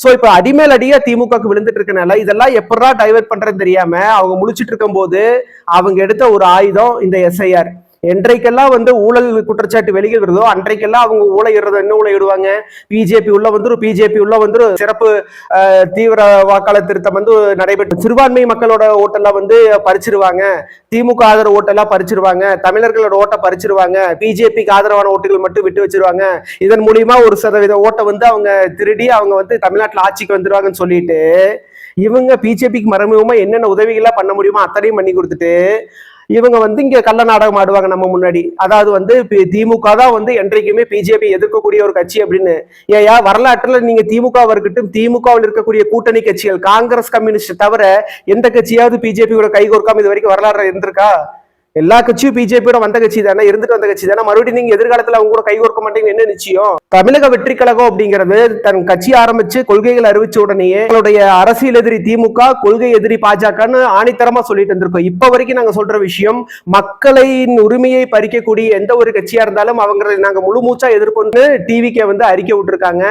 So இப்ப அடிமேல் அடியா திமுகக்கு விழுந்துட்டு இருக்கனால இதெல்லாம் எப்படா டைவர்ட் பண்றதுன்னு தெரியாம அவங்க முழிச்சிட்டு இருக்கும் போது அவங்க எடுத்த ஒரு ஆயுதம் இந்த எஸ்ஐஆர். என்றைக்கெல்லாம் ஊழல் குற்றச்சாட்டு வெளியிடுறதோ அன்றைக்கெல்லாம் அவங்க ஊழையிடுறதோ என்ன ஊழையிடுவாங்க, பிஜேபி உள்ள பிஜேபி உள்ள சிறப்பு தீவிர வாக்காளர் திருத்தம் நடைபெற்று சிறுபான்மை மக்களோட ஓட்டெல்லாம் பறிச்சிருவாங்க, திமுக ஆதரவு ஓட்டெல்லாம் பறிச்சிருவாங்க, தமிழர்களோட ஓட்டை பறிச்சிருவாங்க, பிஜேபிக்கு ஆதரவான ஓட்டுகள் மட்டும் விட்டு வச்சிருவாங்க, இதன் மூலியமா 1% ஓட்டை அவங்க திருடி அவங்க தமிழ்நாட்டில் ஆட்சிக்கு வந்துருவாங்கன்னு சொல்லிட்டு இவங்க பிஜேபிக்கு மறைமுகமா என்னென்ன உதவிகள்லாம் பண்ண முடியுமோ அத்தனையும் பண்ணி கொடுத்துட்டு இவங்க இங்க கள்ள நாடகம் ஆடுவாங்க நம்ம முன்னாடி. அதாவது திமுக தான் என்றைக்குமே பிஜேபி எதிர்க்கக்கூடிய ஒரு கட்சி அப்படின்னு. ஏயா வரலாற்றுல நீங்க திமுக இருக்கட்டும், திமுகவில் இருக்கக்கூடிய கூட்டணி கட்சிகள் காங்கிரஸ் கம்யூனிஸ்ட் தவிர எந்த கட்சியாவது பிஜேபியோட கைகோர்க்காம இது வரைக்கும் வரலாறு இருந்திருக்கா? எல்லா கட்சியும் பிஜேபியோட வந்த கட்சி தானே, இருந்துட்டு வந்த கட்சி தானே. மறுபடியும் நீங்க எதிர்காலத்துல அவங்க கூட கைகோர்க்க மாட்டீங்க என்ன நிச்சயம்? தமிழக வெற்றி கழகம் அப்படிங்கிறது தன் கட்சி ஆரம்பிச்சு கொள்கைகள் அறிவிச்ச உடனேயே அவங்களுடைய அரசியல் எதிரி திமுக, கொள்கை எதிரி பாஜகன்னு ஆணித்தரமா சொல்லிட்டு இருந்திருக்கோம். இப்ப வரைக்கும் நாங்க சொல்ற விஷயம், மக்களின் உரிமையை பறிக்கக்கூடிய எந்த ஒரு கட்சியா இருந்தாலும் அவங்களை நாங்க முழு மூச்சா எதிர்ப்பு டிவிக்கு அறிக்கை விட்டுருக்காங்க.